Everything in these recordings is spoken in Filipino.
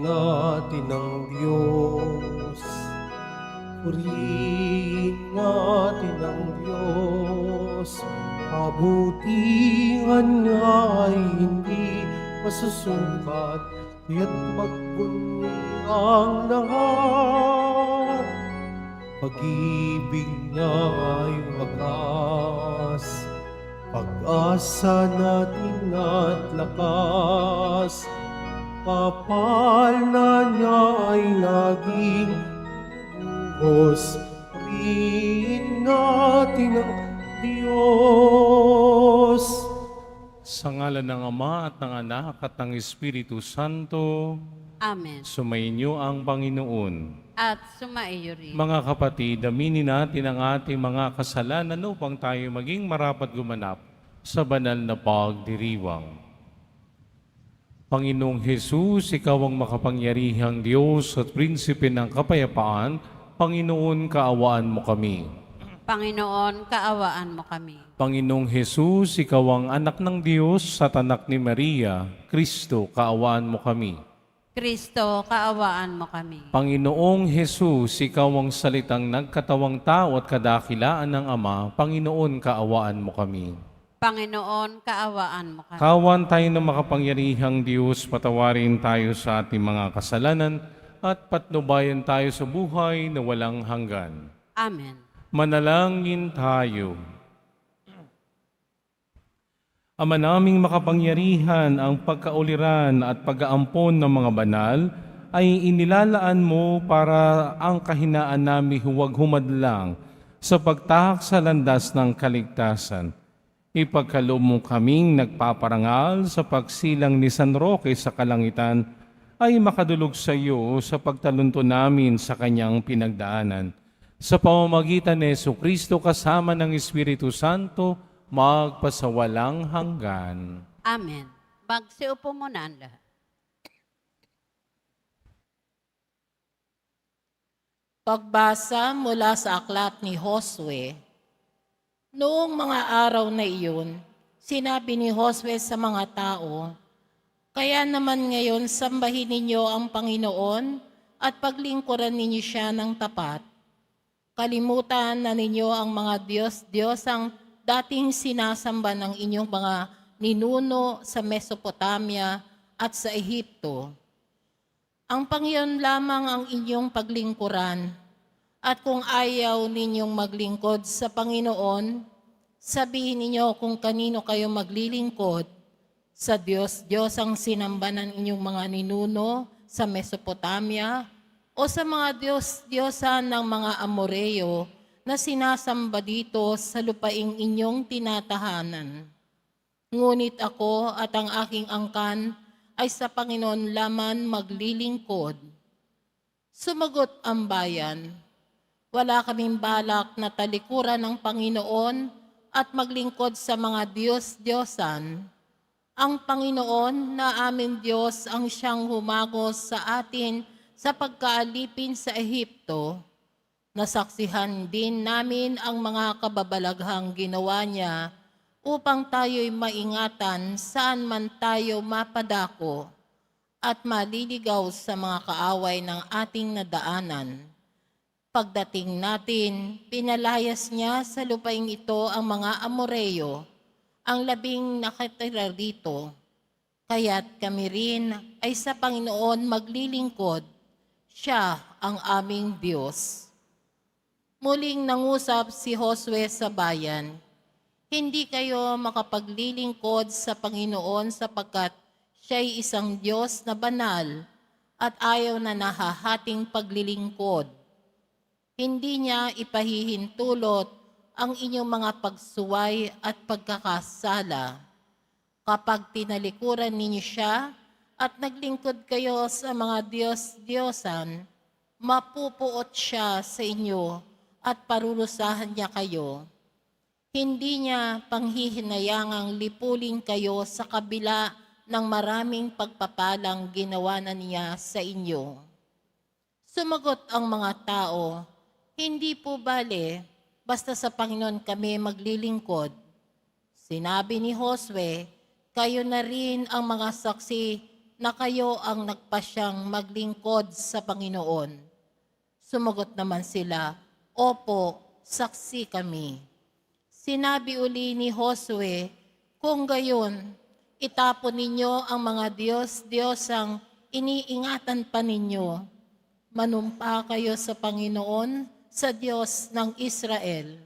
natin ang Diyos. Purihin natin ang Diyos. Kabutihan niya ay hindi masusukat, kaya't magbunyi ang lahat. Pag-ibig niya ay wagas, pag-asa natin at lakas. Kapal na niya ay laging buhos. Purihin natin ang Diyos. Sa ngalan ng Ama at ng Anak at ng Espiritu Santo, Amen. sumainyo ang Panginoon. At sumaiyo rin. Mga kapatid, aminin natin ang ating mga kasalanan upang tayo maging marapat gumanap sa banal na pagdiriwang. Panginoong Hesus, Ikaw ang makapangyarihang Diyos at Prinsipe ng Kapayapaan, Panginoon, kaawaan mo kami. Panginoon, kaawaan mo kami. Panginoong Hesus, Ikaw ang anak ng Diyos at anak ni Maria, Kristo, kaawaan mo kami. Kristo, kaawaan mo kami. Panginoong Hesus, Ikaw ang salitang nagkatawang tao at kadakilaan ng Ama, Panginoon, kaawaan mo kami. Panginoon, kaawaan mo kami. Kaawaan tayo ng makapangyarihang Diyos, patawarin tayo sa ating mga kasalanan at patnubayan tayo sa buhay na walang hanggan. Amen. Manalangin tayo. Ama naming makapangyarihan, ang pagkauliran at pag-aampon ng mga banal ay inilalaan mo para ang kahinaan namin huwag humadlang sa pagtahak sa landas ng kaligtasan. Ipagkaloob mo kaming nagpaparangal sa pagsilang ni San Roque sa kalangitan ay makadulog sa iyo sa pagtalunto namin sa kanyang pinagdaanan. Sa pamamagitan ni Jesucristo kasama ng Espiritu Santo, magpasawalang hanggan. Amen. Magsiupo muna ang lahat. Pagbasa mula sa aklat ni Josue. Noong mga araw na iyon, sinabi ni Josue sa mga tao, "Kaya naman ngayon sambahin ninyo ang Panginoon at paglingkuran ninyo siya ng tapat. Kalimutan na ninyo ang mga Diyos-Diyosang dating sinasamba ng inyong mga ninuno sa Mesopotamia at sa Ehipto. Ang Panginoon lamang ang inyong paglingkuran. At kung ayaw ninyong maglingkod sa Panginoon, sabihin ninyo kung kanino kayo maglilingkod, sa Diyos ang sinamba ng inyong mga ninuno sa Mesopotamia o sa mga Diyos-Diyosan ng mga Amoreo na sinasamba dito sa lupaing inyong tinatahanan. Ngunit ako at ang aking angkan ay sa Panginoon lamang maglilingkod." Sumagot ang bayan, "Wala kaming balak na talikuran ng Panginoon at maglingkod sa mga Diyos-Diyosan. Ang Panginoon na aming Diyos ang siyang humagos sa atin sa pagkaalipin sa Ehipto. Nasaksihan din namin ang mga kababalaghang ginawa niya upang tayo'y maingatan saan man tayo mapadako at maliligaw sa mga kaaway ng ating nadaanan. Pagdating natin, pinalayas niya sa lupaing ito ang mga Amoreo, ang labing nakatira dito. Kaya't kami rin ay sa Panginoon maglilingkod. Siya ang aming Diyos." Muling nangusap si Josue sa bayan, "Hindi kayo makapaglilingkod sa Panginoon sapagkat siya'y isang Diyos na banal at ayaw na nahahating paglilingkod. Hindi niya ipahihintulot ang inyong mga pagsuway at pagkakasala. Kapag tinalikuran ninyo siya at naglingkod kayo sa mga Diyos-Diyosan, mapupuot siya sa inyo at parurusahan niya kayo. Hindi niya panghihinayangang lipulin kayo sa kabila ng maraming pagpapalang ginawa na niya sa inyo." Sumagot ang mga tao, "Hindi po bale, basta sa Panginoon kami maglilingkod." Sinabi ni Josue, "Kayo na rin ang mga saksi na kayo ang nagpasyang maglingkod sa Panginoon. Sumagot naman sila, Opo, saksi kami. Sinabi uli ni Josue, kung gayon, itapon ninyo ang mga Diyos-Diyosang iniingatan pa ninyo. Manumpa kayo sa Panginoon, sa Diyos ng Israel.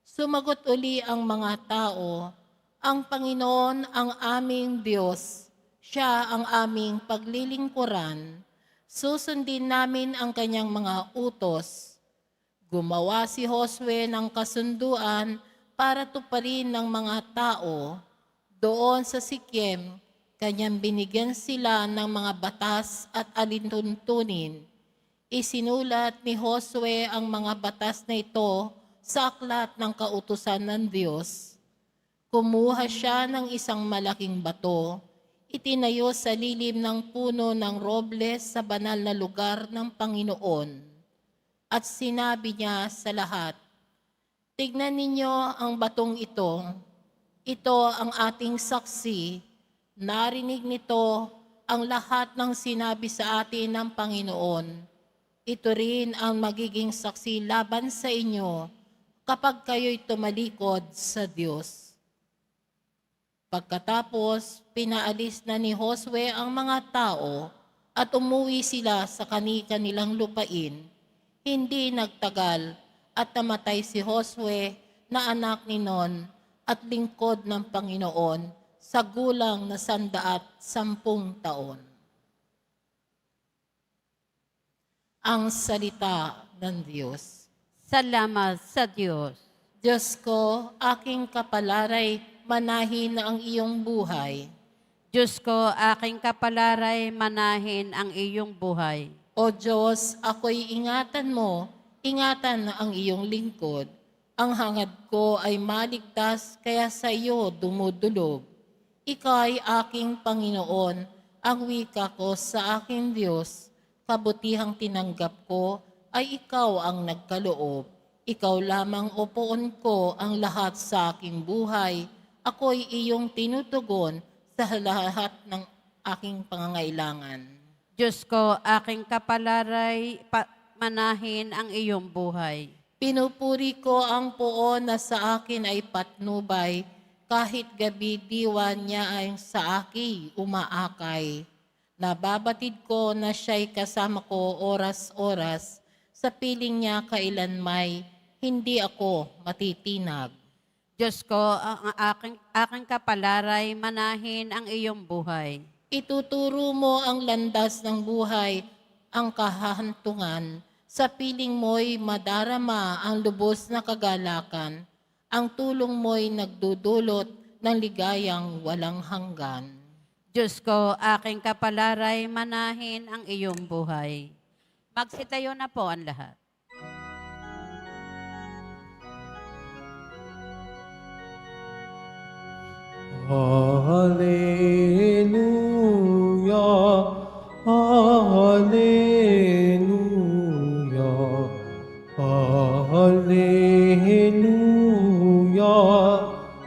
Sumagot uli ang mga tao, ang Panginoon ang aming Diyos, siya ang aming paglilingkuran. Susundin namin ang kanyang mga utos. Gumawa si Josue ng kasunduan para tuparin ng mga tao. Doon sa Sikem, kanyang binigyan sila ng mga batas at alintuntunin. Isinulat ni Josue ang mga batas na ito sa aklat ng kautusan ng Diyos. Kumuha siya ng isang malaking bato, itinayo sa lilim ng puno ng robles sa banal na lugar ng Panginoon. At sinabi niya sa lahat, tignan ninyo ang batong ito. Ito ang ating saksi. Narinig nito ang lahat ng sinabi sa atin ng Panginoon. Ito rin ang magiging saksi laban sa inyo kapag kayo'y tumalikod sa Diyos. Pagkatapos, pinaalis na ni Josue ang mga tao at umuwi sila sa kani-kanilang lupain. Hindi nagtagal at namatay si Josue na anak ni Nun at lingkod ng Panginoon sa gulang na 110 taon. Ang salita ng Diyos. Salamat sa Diyos. Diyos ko, aking kapalaray, manahin ang iyong buhay. Diyos ko, aking kapalaray, manahin ang iyong buhay. O Diyos, ako'y ingatan mo, ingatan ang iyong lingkod. Ang hangad ko ay maligtas, kaya sa iyo dumudulog. Ika'y aking Panginoon, ang wika ko sa aking Diyos. Kabutihang tinanggap ko ay ikaw ang nagkaloob. Ikaw lamang o poon ko ang lahat sa aking buhay. Ako'y iyong tinutugon sa lahat ng aking pangangailangan. Diyos ko, aking kapalaray, manahin ang iyong buhay. Pinupuri ko ang poon na sa akin ay patnubay, kahit gabi diwa niya ay sa akin umaakay. Nababatid ko na siya'y kasama ko oras-oras, sa piling niya kailanmay, hindi ako matitinag. Diyos ko, ang aking kapalaray, manahin ang iyong buhay. Ituturo mo ang landas ng buhay, ang kahahantungan. Sa piling mo'y madarama ang lubos na kagalakan. Ang tulong mo'y nagdudulot ng ligayang walang hanggan. Diyos ko, aking kapalaray, manahin ang iyong buhay. Magsitayo na po ang lahat. Hallelujah, Hallelujah, Hallelujah,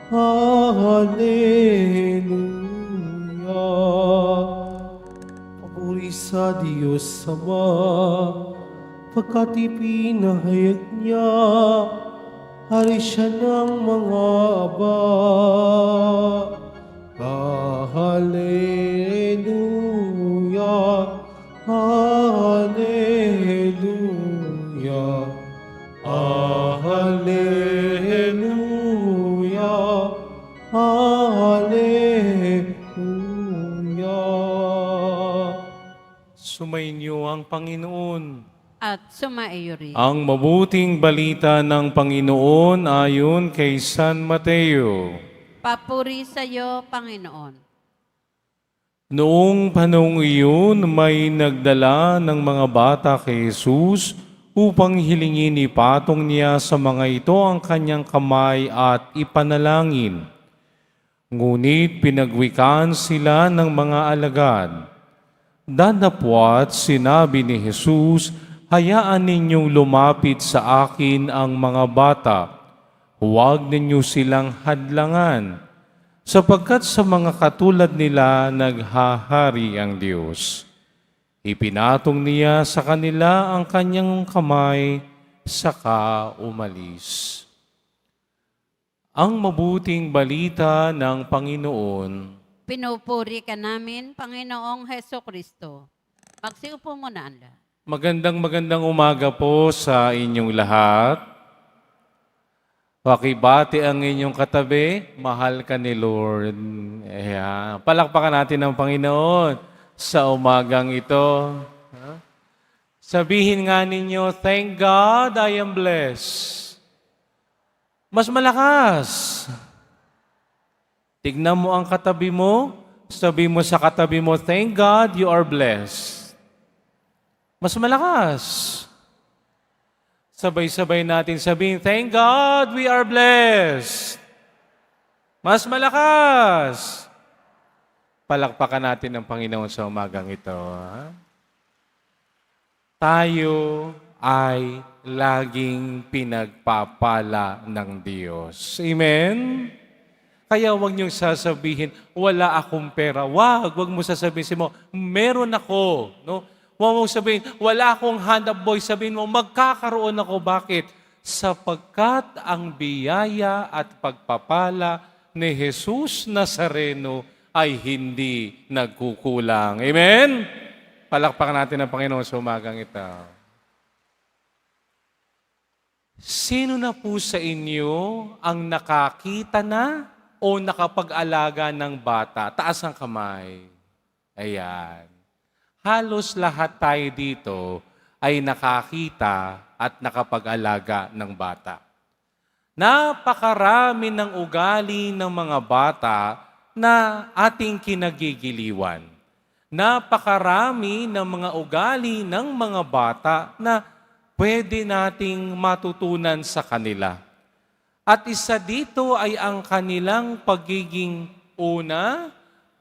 Hallelujah. Papuri sa Diyos Ama, pagkat ipinahayag niya, hari siya ng mga aba. Hallelujah, Hallelujah, Hallelujah, Hallelujah. Sumainyo ang Panginoon. At sumaiyo rin. Ang mabuting balita ng Panginoon ayon kay San Mateo. Papuri sa iyo, Panginoon. Noong panahong iyon, may nagdala ng mga bata kay Jesus upang hilingin ipatong niya sa mga ito ang kanyang kamay at ipanalangin. Ngunit pinagwikaan sila ng mga alagad. Dadapwat sinabi ni Jesus, hayaan ninyong lumapit sa akin ang mga bata. Huwag ninyo silang hadlangan, Sapagkat sa mga katulad nila naghahari ang Diyos. Ipinatong niya sa kanila ang kanyang kamay, saka umalis. Ang mabuting balita ng Panginoon. Pinupuri ka namin, Panginoong Heso Kristo. Magsiupo muna ang lahat. Magandang umaga po sa inyong lahat. Pakibati ang inyong katabi, mahal ka ni Lord. Ayan. Palakpakan natin ang Panginoon sa umagang ito. Sabihin nga ninyo, thank God I am blessed. Mas malakas. Tignan mo ang katabi mo, sabi mo sa katabi mo, thank God you are blessed. Mas malakas. Sabay-sabay natin sabihin, thank God we are blessed. Mas malakas. Palakpakan natin ang Panginoon sa umagang ito. Ha? Tayo ay laging pinagpapala ng Diyos. Amen? Kaya huwag niyong sasabihin, wala akong pera. Wag mo sasabihin mo, meron ako. No? Huwag mong sabihin, wala akong hanap boy. Sabihin mo, magkakaroon ako. Bakit? Sapagkat ang biyaya at pagpapala ni Jesus Nazareno ay hindi nagkukulang. Amen? Palakpakan natin ang Panginoon sa umagang ito. Sino na po sa inyo ang nakakita na o nakapag-alaga ng bata? Taas ang kamay. Ayan. Halos lahat tayo dito ay nakakita at nakapag-alaga ng bata. Napakarami ng ugali ng mga bata na ating kinagigiliwan. Napakarami ng mga ugali ng mga bata na pwede nating matutunan sa kanila. At isa dito ay ang kanilang pagiging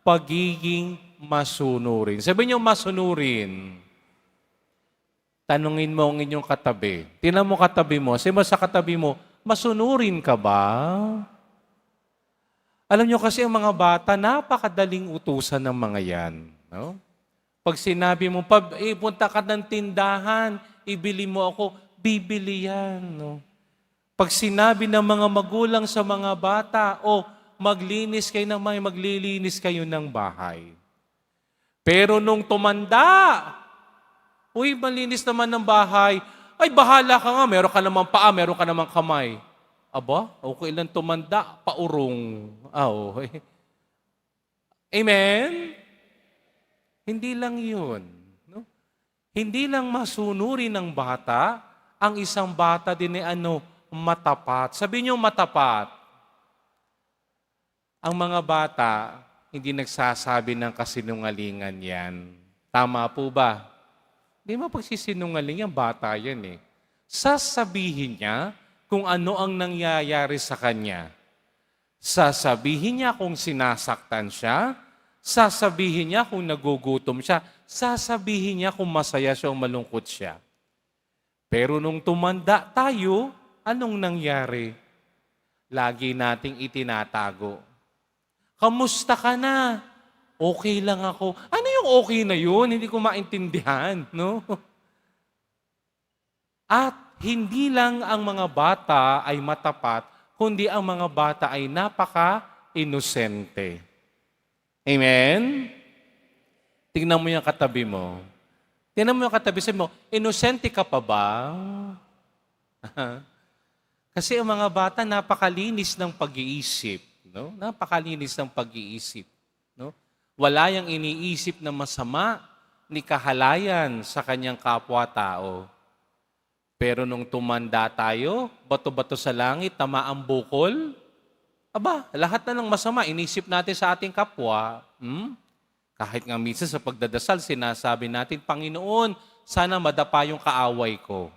pagiging masunurin. Sabi niyo masunurin. Tanungin mo ang inyong katabi. Tingnan mo katabi mo. Sabi mo sa katabi mo, masunurin ka ba? Alam niyo kasi ang mga bata, napakadaling utusan ng mga yan. No? Pag sinabi mo, punta ka ng tindahan, ibili mo ako, bibili yan. No? Pag sinabi ng mga magulang sa mga bata, maglilinis kayo ng bahay. Pero nung tumanda, malinis naman ng bahay, ay bahala ka nga, meron ka namang paa, meron ka namang kamay. Aba, okay lang tumanda, paurong. Okay. Amen? Hindi lang yun. No? Hindi lang masunurin ng bata, ang isang bata din ay matapat. Sabi niyo matapat. Ang mga bata, hindi nagsasabi ng kasinungalingan yan. Tama po ba? Hindi mo pagsisinungaling yan, bata yan eh. Sasabihin niya kung ano ang nangyayari sa kanya. Sasabihin niya kung sinasaktan siya. Sasabihin niya kung nagugutom siya. Sasabihin niya kung masaya siya o malungkot siya. Pero nung tumanda tayo, anong nangyari? Lagi nating itinatago. Kamusta ka na? Okay lang ako. Ano yung okay na yun? Hindi ko maintindihan, no? At hindi lang ang mga bata ay matapat, kundi ang mga bata ay napaka-inosente. Amen? Tingnan mo yung katabi mo. Tingnan mo yung katabi, sabi mo, inosente ka pa ba? Kasi ang mga bata napakalinis ng pag-iisip. No? Napakalinis ng pag-iisip. No? Wala yang iniisip na masama ni kahalayan sa kanyang kapwa-tao. Pero nung tumanda tayo, bato-bato sa langit, tama ang bukol, lahat na ng masama, inisip natin sa ating kapwa. Kahit nga minsan sa pagdadasal, sinasabi natin, Panginoon, sana madapa yung kaaway ko.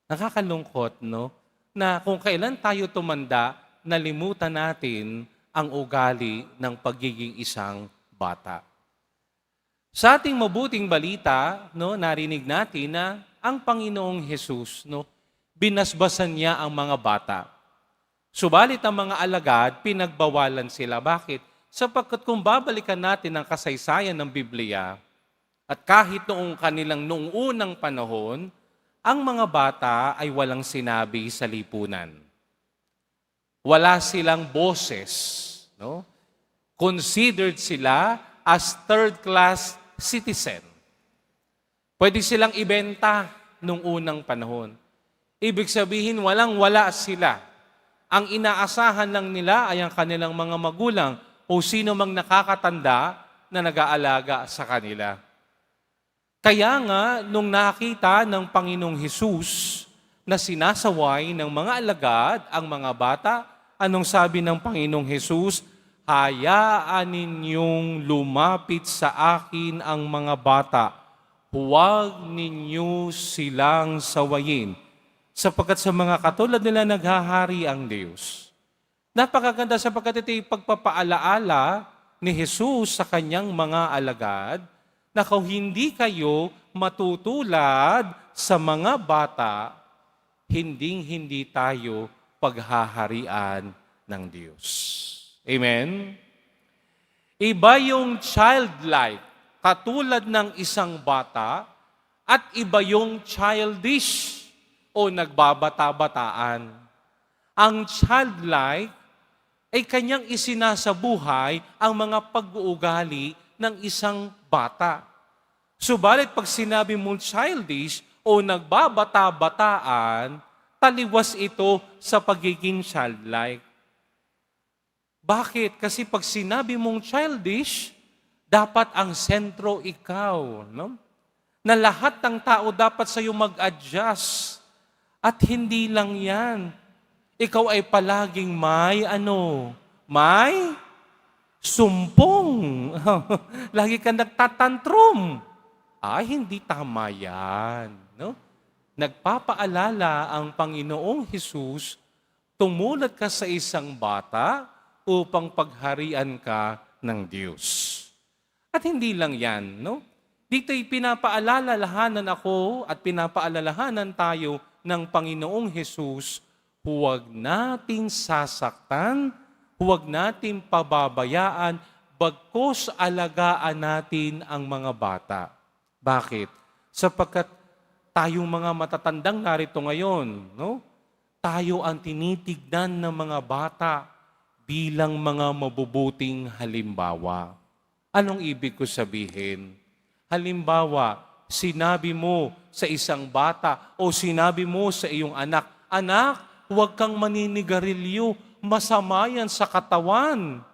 Nakakalungkot, no? Na kung kailan tayo tumanda, nalimutan natin ang ugali ng pagiging isang bata. Sa ating mabuting balita, no, narinig natin na ang Panginoong Jesus, no, binasbasan niya ang mga bata. Subalit ang mga alagad, pinagbawalan sila. Bakit? Sapagkat kung babalikan natin ang kasaysayan ng Biblia, at kahit noong unang panahon, ang mga bata ay walang sinabi sa lipunan. Wala silang boses, no? Considered sila as third-class citizen. Pwede silang ibenta nung unang panahon. Ibig sabihin, walang-wala sila. Ang inaasahan lang nila ay ang kanilang mga magulang o sino mang nakakatanda na nag-aalaga sa kanila. Kaya nga, nung nakita ng Panginoong Hesus na sinasaway ng mga alagad ang mga bata, anong sabi ng Panginoong Hesus? Hayaan ninyong lumapit sa akin ang mga bata. Huwag ninyo silang sawayin. Sapagkat sa mga katulad nila naghahari ang Diyos. Napakaganda sapagkat ito'y pagpapaalaala ni Jesus sa kanyang mga alagad na kung hindi kayo matutulad sa mga bata, hinding-hindi tayo paghaharian ng Diyos. Amen? Iba yung childlike, katulad ng isang bata, at iba yung childish o nagbabata-bataan. Ang childlike ay kanyang isinasabuhay ang mga pag-uugali ng isang bata. Subalit pag sinabi mong childish o nagbabata-bataan, taliwas ito sa pagiging childlike. Bakit? Kasi pag sinabi mong childish, dapat ang sentro ikaw, no? Na lahat ng tao dapat sa iyo mag-adjust. At hindi lang yan. Ikaw ay palaging may sumpong. Lagi ka nagtatantrum. Ay, hindi tama yan. No? Nagpapaalala ang Panginoong Hesus, tumulat ka sa isang bata upang pagharian ka ng Diyos. At hindi lang yan. No? Dito'y pinapaalalahanan ako at pinapaalalahanan tayo ng Panginoong Hesus, huwag nating sasaktan, huwag nating pababayaan, bagkus alagaan natin ang mga bata. Bakit? Sapagkat tayong mga matatandang narito ngayon, no? Tayo ang tinitignan ng mga bata bilang mga mabubuting halimbawa. Anong ibig ko sabihin? Halimbawa, sinabi mo sa isang bata o sinabi mo sa iyong anak, anak, huwag kang maninigarilyo, masama yan sa katawan.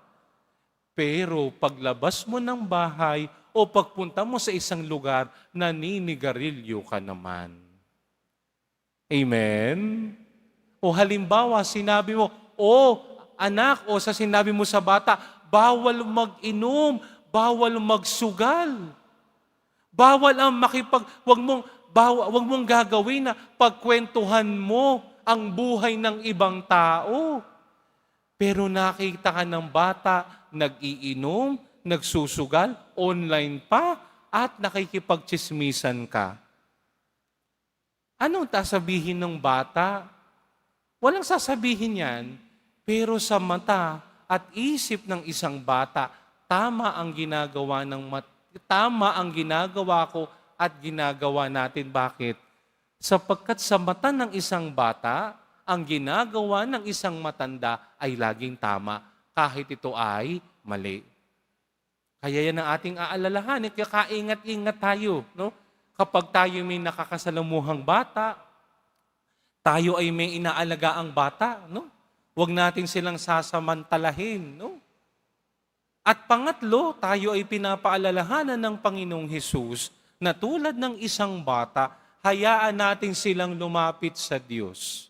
Pero paglabas mo ng bahay o pagpunta mo sa isang lugar, naninigarilyo ka naman. Amen? O halimbawa, sinabi mo, anak, o sa sinabi mo sa bata, bawal mag-inom, bawal magsugal. Bawal ang wag mong gagawin na pagkwentuhan mo ang buhay ng ibang tao. Pero nakita ka ng bata, nag-iinom, nagsusugal, online pa, at nakikipagtsismisan ka. Anong sasabihin ng bata? Walang sasabihin yan, pero sa mata at isip ng isang bata, tama ang ginagawa ko at ginagawa natin. Bakit? Sapagkat sa mata ng isang bata, ang ginagawa ng isang matanda ay laging tama, kahit ito ay mali. Kaya yan ang ating aalalahanin, kaya kaingat-ingat tayo. No? Kapag tayo may nakakasalamuhang bata, tayo ay may inaalagaang bata, no? Huwag natin silang sasamantalahin, no? At pangatlo, tayo ay pinapaalalahanan ng Panginoong Hesus na tulad ng isang bata, hayaan natin silang lumapit sa Diyos.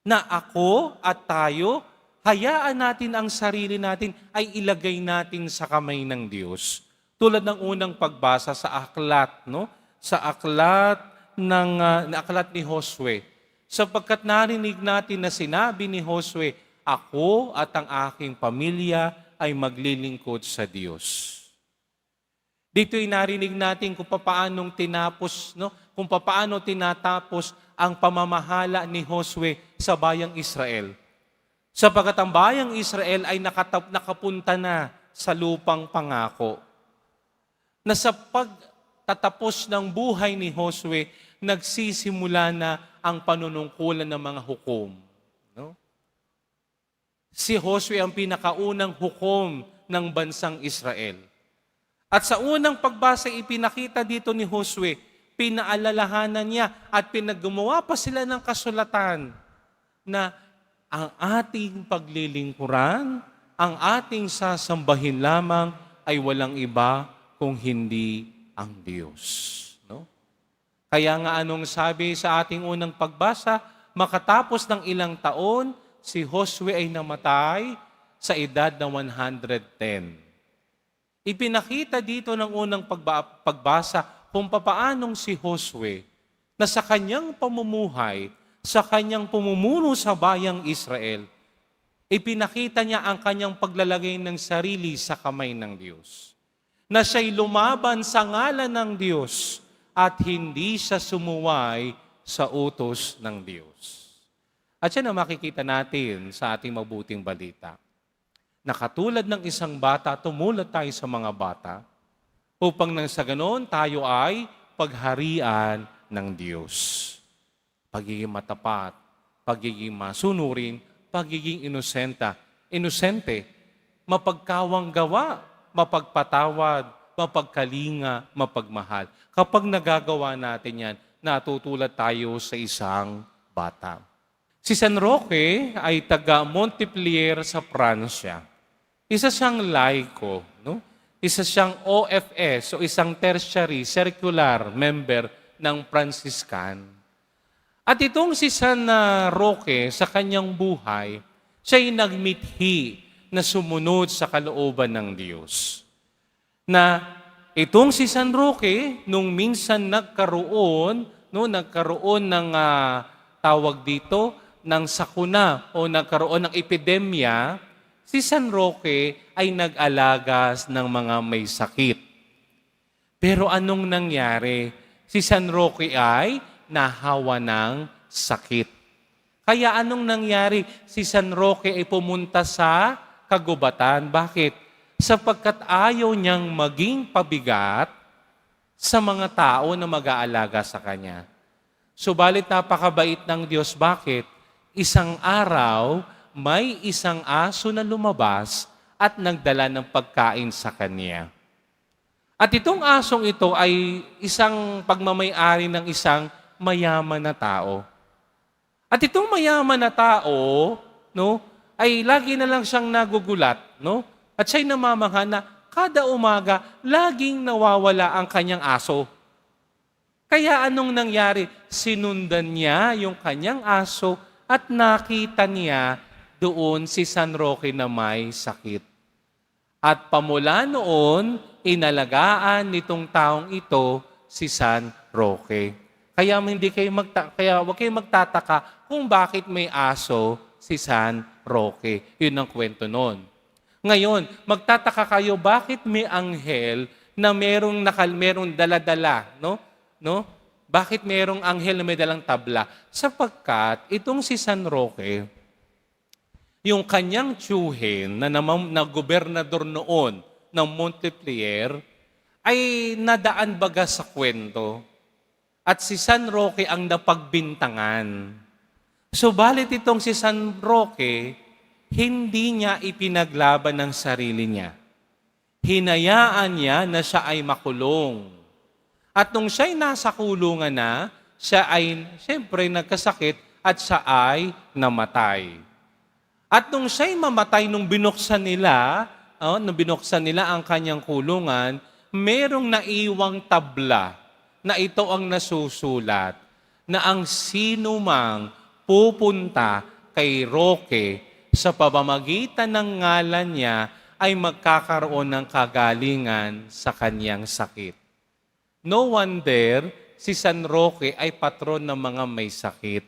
Na ako at tayo, hayaan natin ang sarili natin ay ilagay natin sa kamay ng Diyos. Tulad ng unang pagbasa sa aklat, no? Sa aklat ni Josue. Sapagkat narinig natin na sinabi ni Josue, ako at ang aking pamilya ay maglilingkod sa Diyos. Dito'y narinig natin kung paano tinapos, no? Kung paano tinatapos ang pamamahala ni Josue sa bayang Israel. Sapagkat ang bayang Israel ay nakapunta na sa lupang pangako. Na sa pagtatapos ng buhay ni Josue, nagsisimula na ang panunungkulan ng mga hukom. No? Si Josue ang pinakaunang hukom ng bansang Israel. At sa unang pagbasa, ipinakita dito ni Josue, pinaalalahanan niya at pinaggumawa pa sila ng kasulatan na ang ating paglilingkuran, ang ating sasambahin lamang ay walang iba kung hindi ang Diyos. No? Kaya nga anong sabi sa ating unang pagbasa, makatapos ng ilang taon, si Josue ay namatay sa edad na 110. Ipinakita dito ng unang pagbasa kung papaanong si Josue na sa kanyang pamumuhay, sa kanyang pumumuno sa bayang Israel, ipinakita niya ang kanyang paglalagay ng sarili sa kamay ng Diyos. Na siya'y lumaban sa ngalan ng Diyos at hindi siya sumuway sa utos ng Diyos. At yan ang makikita natin sa ating mabuting balita. Na katulad ng isang bata, tumulad tayo sa mga bata upang nang sa ganon tayo ay pagharian ng Diyos. Pagiging matapat, pagiging masunurin, pagiging inosente, mapagkawang gawa, mapagpatawad, mapagkalinga, mapagmahal. Kapag nagagawa natin yan, natutulad tayo sa isang bata. Si San Roque ay taga Montpellier sa Pransya. Isa siyang laiko, no? Isa siyang OFS, o isang tertiary circular member ng Franciscan. At itong si San Roque sa kanyang buhay, siya'y nagmithi na sumunod sa kalooban ng Diyos. Na itong si San Roque, nung minsan nagkaroon ng tawag dito, ng sakuna o nagkaroon ng epidemya, si San Roque ay nag-alagas ng mga may sakit. Pero anong nangyari? Si San Roque ay nahawa ng sakit. Kaya anong nangyari? Si San Roque ay pumunta sa kagubatan. Bakit? Sapagkat ayaw niyang maging pabigat sa mga tao na mag-aalaga sa kanya. Subalit napakabait ng Diyos. Bakit? Isang araw, may isang aso na lumabas at nagdala ng pagkain sa kanya. At itong asong ito ay isang pagmamay-ari ng isang mayaman na tao. At itong mayaman na tao, no, ay lagi na lang siyang nagugulat, no? At siya'y namamangha na kada umaga, laging nawawala ang kanyang aso. Kaya anong nangyari? Sinundan niya yung kanyang aso at nakita niya doon si San Roque na may sakit. At pamula noon, inalagaan nitong taong ito si San Roque. Kaya huwag kayong magtataka kung bakit may aso si San Roque. Yun ang kwento noon. Ngayon, magtataka kayo bakit may anghel na merong dala-dala, no? Bakit merong anghel na may dalang tabla? Sapagkat itong si San Roque, yung kanyang tiyuhin na gobernador noon ng Montpellier, ay nadaan baga sa kwento. At si San Roque ang napagbintangan. Subalit itong si San Roque, hindi niya ipinaglaban ng sarili niya. Hinayaan niya na siya ay makulong. At nung siya'y nasa kulungan na, siya ay siyempre nagkasakit at siya ay namatay. At nung siya'y mamatay, nung binuksan nila ang kanyang kulungan, merong naiwang tabla na ito ang nasusulat na ang sino mang pupunta kay Roque sa pamamagitan ng ngalan niya ay magkakaroon ng kagalingan sa kanyang sakit. No wonder, si San Roque ay patron ng mga may sakit.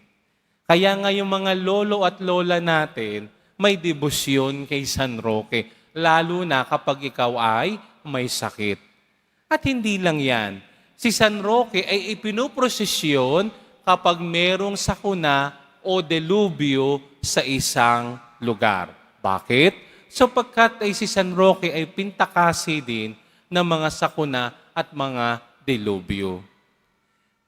Kaya nga yung mga lolo at lola natin, may debosyon kay San Roque, lalo na kapag ikaw ay may sakit. At hindi lang yan, si San Roque ay ipinuprosesyon kapag merong sakuna o delubyo sa isang lugar. Bakit? Sapagkat ay si San Roque ay pintakasi din ng mga sakuna at mga delubyo.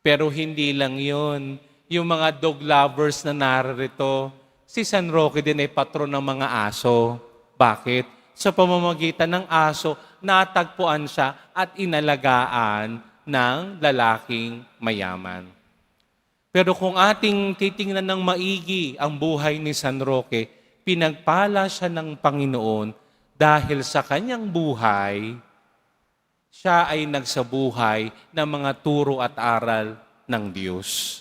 Pero hindi lang yon. Yung mga dog lovers na narito, si San Roque din ay patron ng mga aso. Bakit? Sa pamamagitan ng aso, natagpuan siya at inalagaan ng lalaking mayaman. Pero kung ating titingnan ng maigi ang buhay ni San Roque, pinagpala siya ng Panginoon dahil sa kanyang buhay, siya ay nagsabuhay ng mga turo at aral ng Diyos.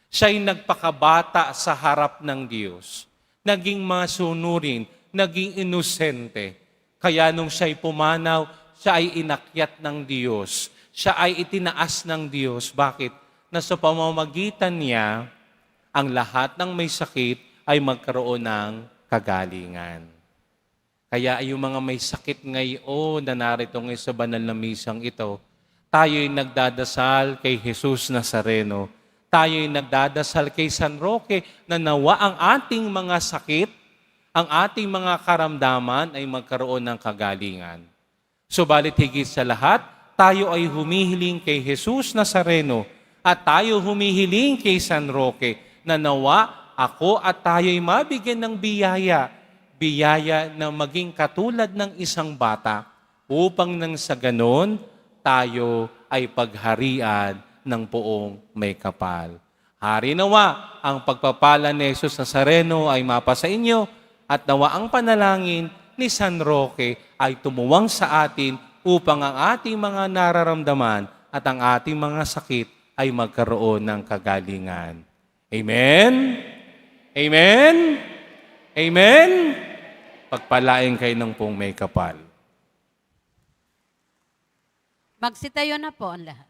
Siya ay nagpakabata sa harap ng Diyos. Naging masunurin, naging inosente. Kaya nung siya ay pumanaw, siya ay inakyat ng Diyos. Siya ay itinaas ng Diyos. Bakit? Na sa pamamagitan niya, ang lahat ng may sakit ay magkaroon ng kagalingan. Kaya yung mga may sakit ngayon na narito ngayon sa banal na misang ito, tayo'y nagdadasal kay Jesus Nazareno. Tayo'y nagdadasal kay San Roque na nawa ang ating mga sakit, ang ating mga karamdaman ay magkaroon ng kagalingan. Subalit higit sa lahat, tayo ay humihiling kay Jesus Nazareno at tayo humihiling kay San Roque na nawa ako at tayo'y mabigyan ng biyaya na maging katulad ng isang bata upang nang sa ganon, tayo ay pagharian ng poong may kapal. Hari nawa, ang pagpapala ni Jesus Nazareno ay mapa sa inyo at nawa ang panalangin ni San Roque ay tumuwang sa atin upang ang ating mga nararamdaman at ang ating mga sakit ay magkaroon ng kagalingan. Amen? Amen? Amen? Pagpalain kayo ng pong may kapal. Magsitayo na po ang lahat.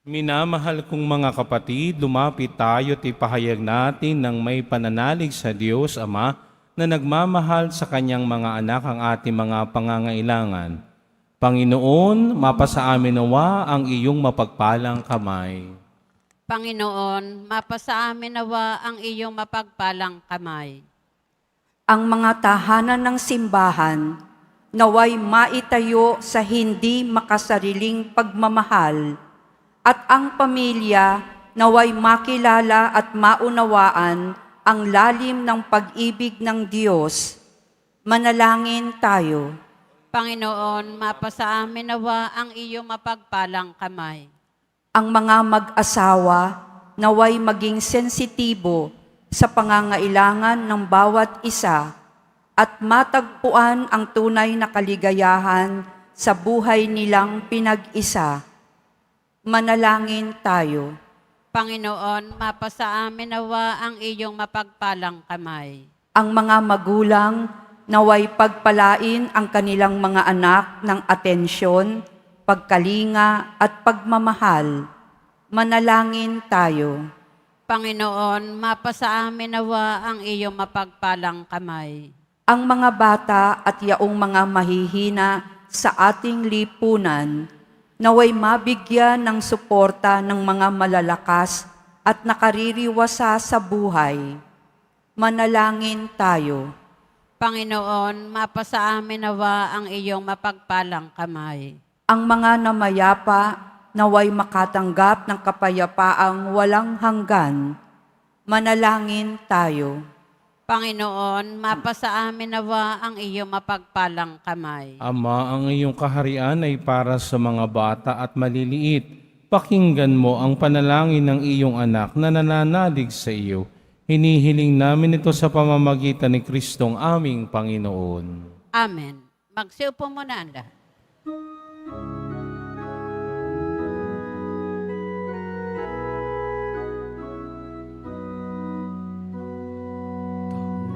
Minamahal kong mga kapatid, lumapit tayo at ipahayag natin ng may pananalig sa Diyos Ama na nagmamahal sa Kanyang mga anak ang ating mga pangangailangan. Panginoon, mapasa amin nawa ang iyong mapagpalang kamay. Panginoon, mapasa amin nawa ang iyong mapagpalang kamay. Ang mga tahanan ng simbahan naway maitayo sa hindi makasariling pagmamahal at ang pamilya naway makilala at maunawaan ang lalim ng pag-ibig ng Diyos. Manalangin tayo. Panginoon, mapasa amin nawa ang iyong mapagpalang kamay. Ang mga mag-asawa naway maging sensitibo sa pangangailangan ng bawat isa at matagpuan ang tunay na kaligayahan sa buhay nilang pinag-isa. Manalangin tayo. Panginoon, mapasa amin nawa ang iyong mapagpalang kamay. Ang mga magulang naway pagpalain ang kanilang mga anak ng atensyon, pagkalinga at pagmamahal. Manalangin tayo. Panginoon, mapasa amin nawa ang iyong mapagpalang kamay. Ang mga bata at yaong mga mahihina sa ating lipunan, naway mabigyan ng suporta ng mga malalakas at nakaririwasa sa buhay. Manalangin tayo. Panginoon, mapasa amin nawa ang iyong mapagpalang kamay. Ang mga namayapa naway makatanggap ng kapayapaang walang hanggan. Manalangin tayo. Panginoon, mapasa amin nawa ang iyong mapagpalang kamay. Ama, ang iyong kaharian ay para sa mga bata at maliliit. Pakinggan mo ang panalangin ng iyong anak na nananalig sa iyo. Hinihiling namin ito sa pamamagitan ni Kristong aming Panginoon. Amen. Magsiupo muna ang lahat.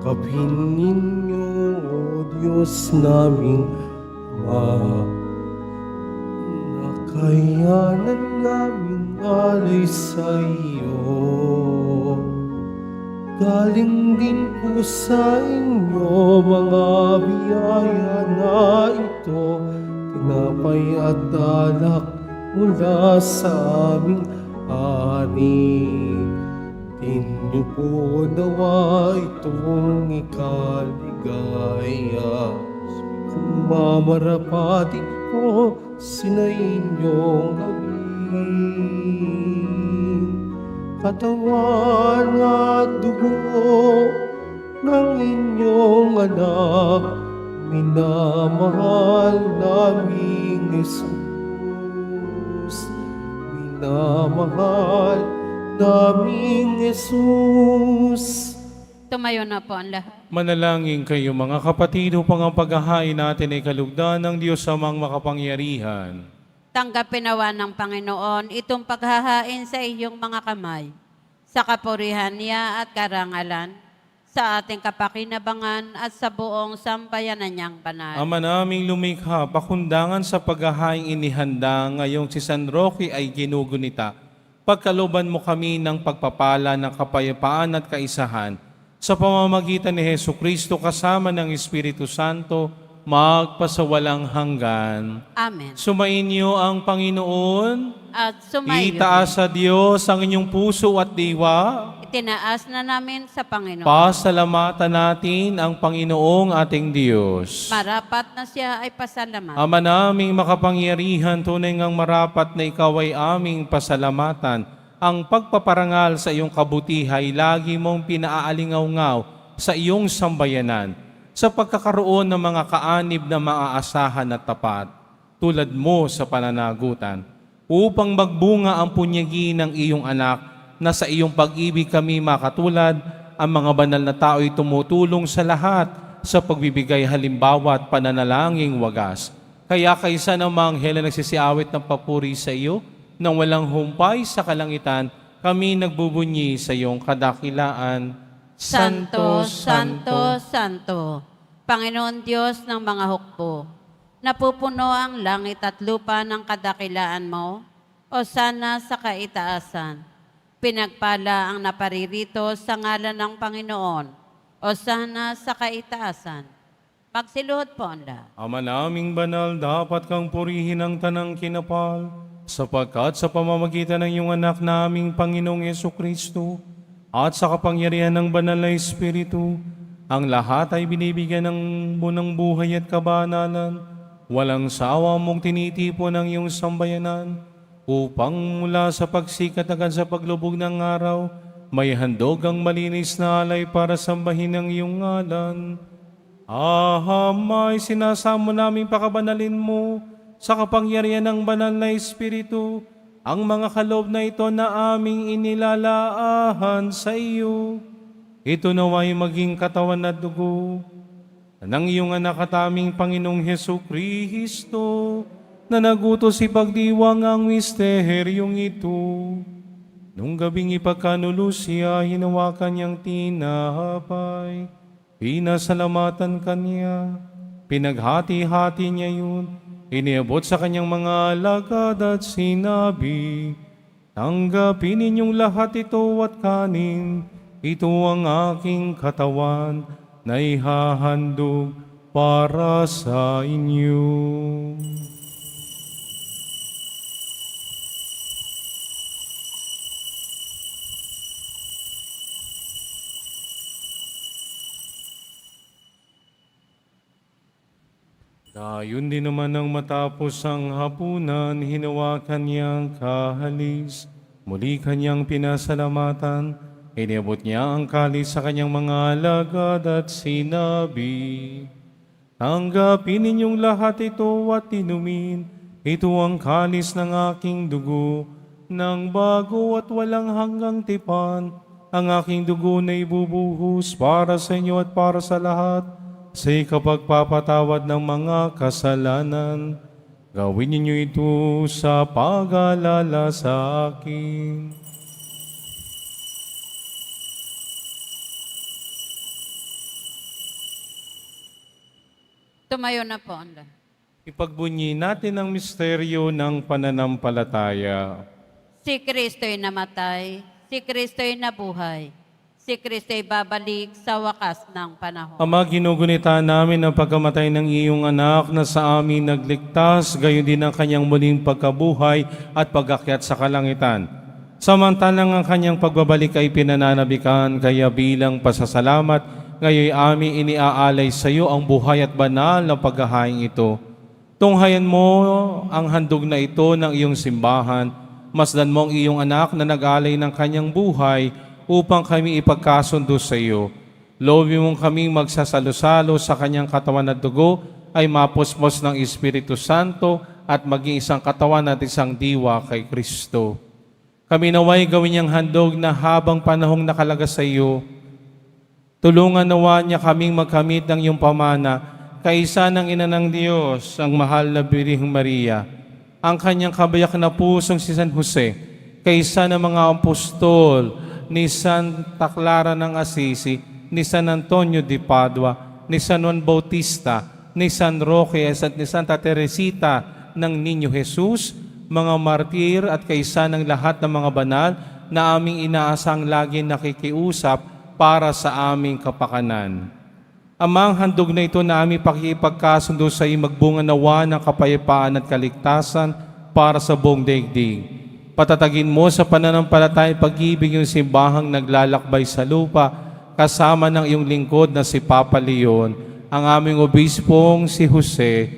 Tanggapin ninyo, O Diyos naming Ama, nakayanan namin alay sa iyo. Galing din po sa inyo mga biyaya na ito, tinapay at alak mula sa aming ani. Inyo po nawa itong ikaligaya. Mamarapati po sina inyong gawin. Katawan at dugo ng inyong anak, minamahal naming Jesus. Minamahal naming Jesus. Tumayo na po ang lahat. Manalangin kayo mga kapatid upang ang paghahain natin ay kalugdan ng Diyos Amang makapangyarihan. Tanggapin nawa ng Panginoon itong paghahain sa iyong mga kamay, sa kapurihan niya at karangalan, sa ating kapakinabangan at sa buong sampayanan niyang banal. Ama naming lumikha, pakundangan sa paghahaing inihanda ngayong si San Roque ay ginugunita. Pagkaloban mo kami ng pagpapala ng kapayapaan at kaisahan, sa pamamagitan ni Hesu Kristo kasama ng Espiritu Santo, magpasawalang hanggan. Amen. Sumainyo ang Panginoon. At sumayo. Itaas sa Diyos ang inyong puso at diwa. Itinaas na namin sa Panginoon. Pasalamatan natin ang Panginoong ating Diyos. Marapat na siya ay pasalamat. Ama naming makapangyarihan, tunay ngang marapat na ikaw ay aming pasalamatan. Ang pagpaparangal sa iyong kabutihay, lagi mong pinaalingaw-ngaw sa iyong sambayanan, sa pagkakaroon ng mga kaanib na maaasahan at tapat, tulad mo sa pananagutan, upang magbunga ang punyagi ng iyong anak, na sa iyong pag-ibig kami makatulad, ang mga banal na tao'y tumutulong sa lahat sa pagbibigay halimbawa at pananalangin wagas. Kaya kaysa ng mga anghel na nagsisiawit ng papuri sa iyo, nang walang humpay sa kalangitan, kami nagbubunyi sa iyong kadakilaan. Santo, Santo, Santo, Panginoon Diyos ng mga hukbo, napupuno ang langit at lupa ng kadakilaan mo, o sana sa kaitaasan. Pinagpala ang naparirito sa ngalan ng Panginoon, o sana sa kaitaasan. Magsiluhod po ang lahat. Ama naming banal, dapat kang purihin ang tanang kinapal, sapagkat sa pamamagitan ng iyong anak naming Panginoong Yesukristo at sa kapangyarihan ng banal na Espiritu, ang lahat ay binibigyan ng bunang buhay at kabanalan. Walang sawa mong tinitipon ang iyong sambayanan, upang mula sa pagsikat hanggang sa paglubog ng araw, may handog ang malinis na alay para sambahin ang iyong ngalan. Ahamay, sinasamo namin pakabanalin mo sa kapangyarihan ng banal na Espiritu, ang mga kaloob na ito na aming inilalaahan sa iyo. Ito nawa'y maging katawan at dugo ng iyong anak at aming Panginoong Hesukristo, na nagutos ipagdiwang ang misteryong ito. Nung gabing ipagkanulo siya, hinawakan niyang tinapay, pinasalamatan kanya, pinaghati-hati niya yun, iniabot sa kanyang mga alagad at sinabi, tanggapin ninyong lahat ito at kanin, ito ang aking katawan na ihahandog para sa inyo. Dayon din naman nang matapos ang hapunan, hinawakan niyang kahalis. Muli kanyang pinasalamatan, iniabot niya ang kalis sa kanyang mga alagad at sinabi, tanggapin ninyong lahat ito at inumin. Ito ang kalis ng aking dugo, ng bago at walang hanggang tipan. Ang aking dugo na ibubuhos para sa inyo at para sa lahat, sa ikapagpapatawad ng mga kasalanan. Gawin ninyo ito sa pag-alala sa akin. Tumayo na po ang lahat. Ipagbunyi natin ang misteryo ng pananampalataya. Si Kristo'y namatay, si Kristo'y nabuhay. Si Kristo'y babalik sa wakas ng panahon. Ama, ginugunita namin ang pagkamatay ng iyong anak na sa amin nagligtas, gayon din ang kanyang muling pagkabuhay at pagakyat sa kalangitan. Samantalang ang kanyang pagbabalik ay pinananabikan, kaya bilang pasasalamat, ngayon aming iniaalay sa iyo ang buhay at banal na paghahaing ito. Tunghayan mo ang handog na ito ng iyong simbahan, masdan mo ang iyong anak na nag-alay ng kanyang buhay upang kami ipagkasundo sa iyo. Loobin mong kaming magsasalo-salo sa kanyang katawan at dugo ay mapuspos ng Espiritu Santo at maging isang katawan at isang diwa kay Kristo. Kami naway gawin niyang handog na habang panahong nakalaga sa iyo, tulungan nawa niya kaming magkamit ng iyong pamana, kaisa ng Ina ng Diyos, ang mahal na Birheng Maria, ang kanyang kabayak na pusong si San Jose, kaisa ng mga apostol, ni Santa Clara ng Assisi, ni San Antonio de Padua, ni San Juan Bautista, ni San Roque at ni Santa Teresita ng Niño Jesus, mga martir at kaisa ng lahat ng mga banal na aming inaasang lagi nakikiusap para sa aming kapakanan. Amang handog na ito na aming pakipagkasundo sa iyo, magbunga nawa ng kapayapaan at kaligtasan para sa buong daigdig. Patatagin mo sa pananampalatayang pag-ibig yung simbahang naglalakbay sa lupa, kasama ng iyong lingkod na si Papa Leon, ang aming obispong si Jose,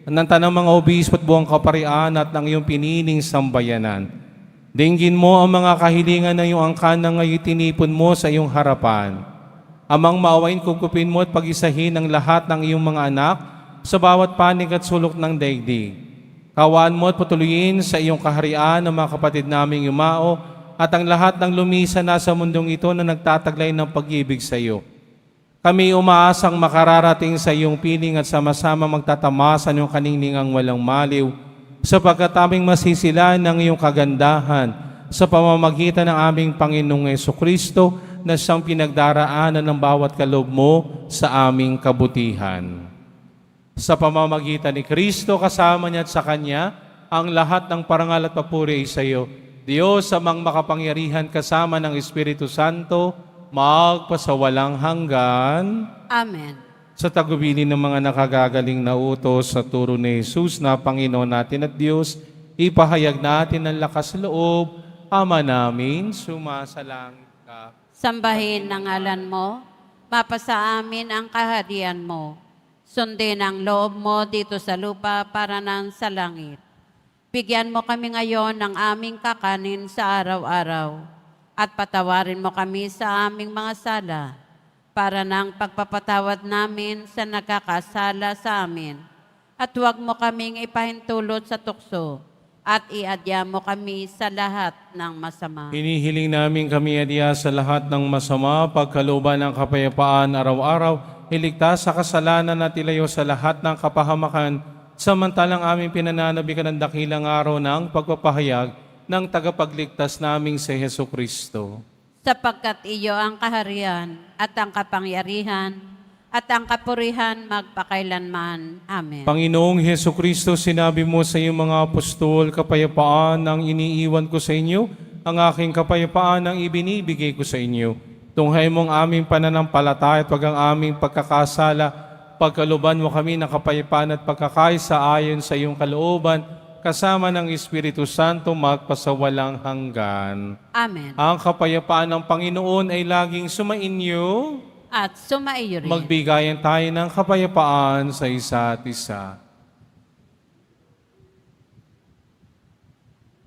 ng tanang mga obispo at buong kaparian at ng iyong piniling sambayanan. Dinggin mo ang mga kahilingan ng iyong angkan na ngayon tinipon mo sa iyong harapan. Amang maawain, kukupin mo at pag-isahin ang lahat ng iyong mga anak sa bawat panig at sulok ng daigdig. Kawaan mo at patuloyin sa iyong kaharian ang mga kapatid naming yumao at ang lahat ng lumisa na sa mundong ito na nagtataglay ng pag-ibig sa iyo. Kami umaasang makararating sa iyong piling at sama-sama magtatamasan yung kaninningang walang maliw, sapagkat aming masisilan ng iyong kagandahan sa pamamagitan ng aming Panginoong Jesucristo na siyang pinagdaraanan ng bawat kaloob mo sa aming kabutihan. Sa pamamagitan ni Kristo, kasama niya at sa Kanya, ang lahat ng parangal at papuri ay sa iyo, Diyos amang makapangyarihan kasama ng Espiritu Santo, magpasawalang hanggan. Amen. Sa tagubilin ng mga nakagagaling na utos sa turo ni Jesus na Panginoon natin at Diyos, ipahayag natin ang lakas loob, Ama namin, sumasalangit ka. Sambahin ang ngalan mo, mapasa amin ang kaharian mo. Sundin ang loob mo dito sa lupa para nang sa langit. Bigyan mo kami ngayon ng aming kakanin sa araw-araw. At patawarin mo kami sa aming mga sala, para ng pagpapatawad namin sa nagkakasala sa amin. At huwag mo kaming ipahintulot sa tukso, at iadya mo kami sa lahat ng masama. Hinihiling namin kami adya sa lahat ng masama, pagkalooban ng kapayapaan araw-araw, iligtas sa kasalanan at ilayo sa lahat ng kapahamakan, samantalang aming pinananabikan ng dakilang araw ng pagpapahayag ng tagapagligtas naming si Jesucristo. Sapagkat iyo ang kaharian at ang kapangyarihan at ang kapurihan magpakailanman. Amen. Panginoong Jesucristo, sinabi mo sa iyong mga apostol, kapayapaan ang iniiwan ko sa inyo, ang aking kapayapaan ang ibinibigay ko sa inyo. Tunghay mong aming pananampalataya at wag ang aming pagkakasala, pagkaluban mo kami ng kapayapaan at pagkakaisa ayon sa iyong kalooban, kasama ng Espiritu Santo magpasawalang hanggan. Amen. Ang kapayapaan ng Panginoon ay laging sumainyo. At sumaiyo rin. Magbigayan tayo ng kapayapaan sa isa't isa.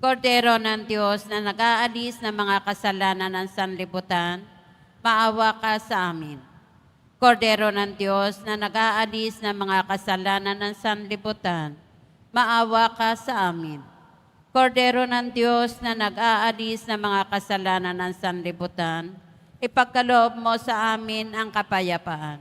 Kordero ng Diyos na nag-aalis ng mga kasalanan ng sanlibutan, maawa ka sa amin. Kordero ng Diyos na nag-aalis ng mga kasalanan ng sanlibutan, maawa ka sa amin. Kordero ng Diyos na nag-aalis ng mga kasalanan ng sanlibutan, ipagkaloob mo sa amin ang kapayapaan.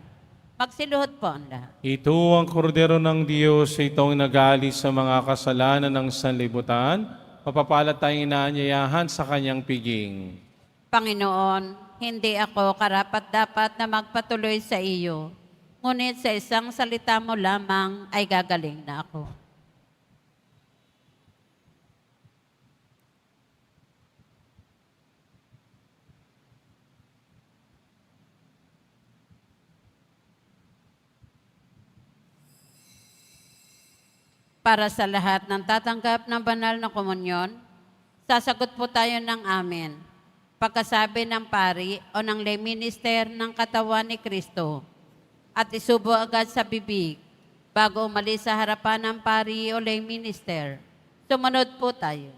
Magsiluhod po ang lahat. Ito ang kordero ng Diyos, itong nag-aalis sa mga kasalanan ng sanlibutan, mapapalad tayong inaanyayahan sa kanyang piging. Panginoon, hindi ako karapat-dapat na magpatuloy sa iyo, ngunit sa isang salita mo lamang ay gagaling na ako. para sa lahat ng tatanggap ng banal na komunyon, sasagot po tayo ng amen. Pagkasabi ng pari o ng lay minister ng katawan ni Kristo at isubo agad sa bibig bago umalis sa harapan ng pari o lay minister. Sumunod po tayo.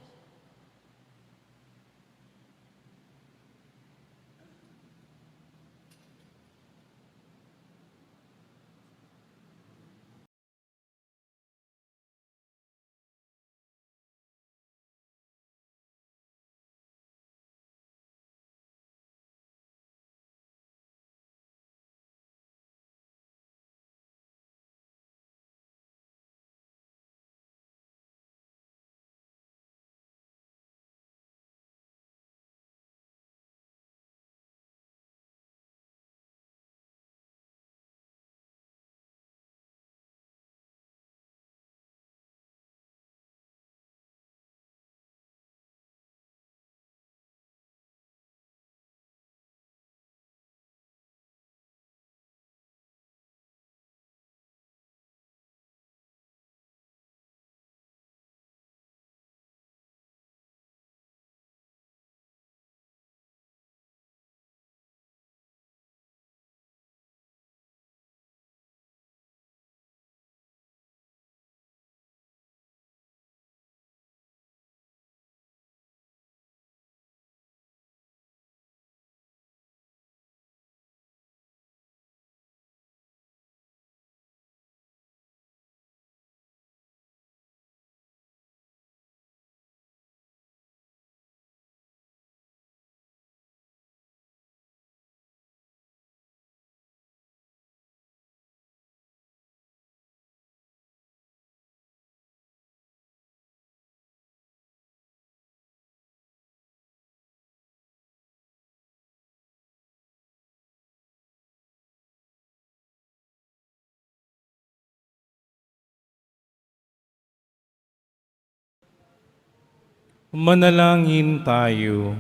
Manalangin tayo.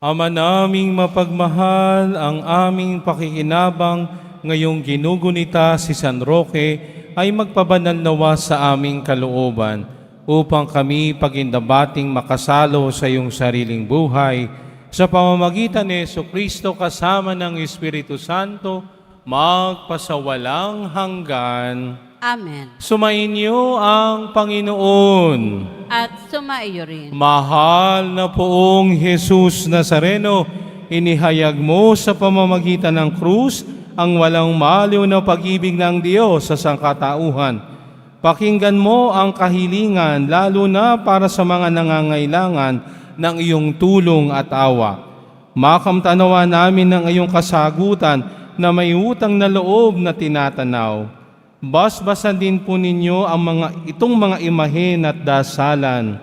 Ama naming mapagmahal, ang aming pakikinabang ngayong ginugunita si San Roque ay magpabanal nawa sa aming kalooban upang kami pagindabating makasalo sa iyong sariling buhay sa pamamagitan ni Jesucristo kasama ng Espiritu Santo magpasawalang hanggan. Amen. Sumainyo ang Panginoon. At sumaiyo rin. Mahal na poong Jesus Nazareno, inihayag mo sa pamamagitan ng krus ang walang maliw na pag-ibig ng Diyos sa sangkatauhan. Pakinggan mo ang kahilingan lalo na para sa mga nangangailangan ng iyong tulong at awa. Makamtanawa namin ng iyong kasagutan na may utang na loob na tinatanaw. Basbasan din po ninyo ang itong mga imahen at dasalan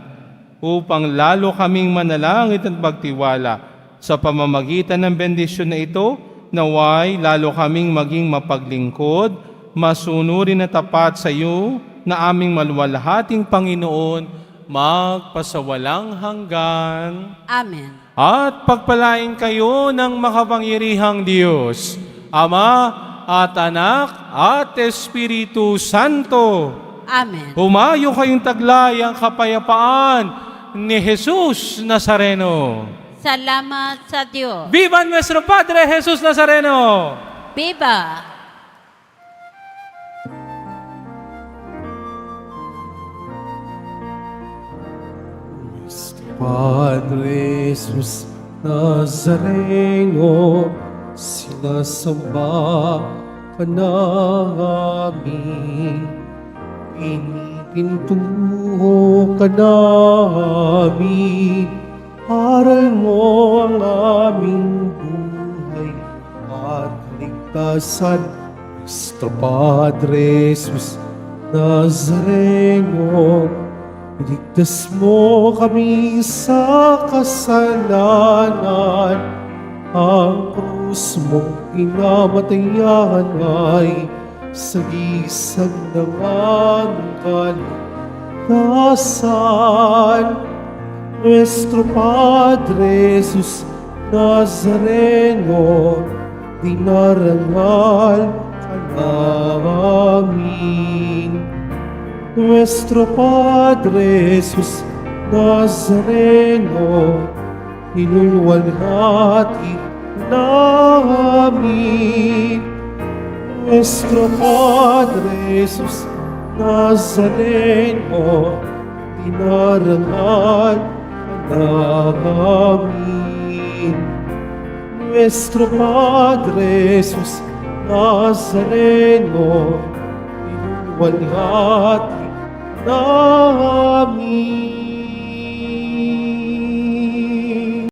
upang lalo kaming manalangit at magtiwala sa pamamagitan ng bendisyon na ito, naway lalo kaming maging mapaglingkod, masunurin at tapat sa iyo na aming maluwalhating Panginoon, magpasawalang hanggan. Amen. At pagpalain kayo ng makapangyarihang Diyos, Ama at Anak at Espiritu Santo. Amen. Humayo kayong taglay ang kapayapaan ni Jesus Nazareno. Salamat sa Diyos. Viva nuestro Padre Jesus Nazareno! Viva! Padre Jesus Nazareno, sinasamba ka namin, pinipintuho ka namin, aral mo ang aming buhay at kaligtasan. Nuestro Padre Jesus Nazareno, iligtas mo kami sa kasalanan. Ang krus mong pinamatayan ay sagisag ng aming kaligtasan. Nuestro Padre Jesus Nazareno, dinarangal ka namin. Nuestro Padre Jesus Nazareno, inulwalhati namin. Nuestro Padre Jesus Nazareno, dinarangal namin. Nuestro Padre Jesus Nazareno, inulwalhati namin.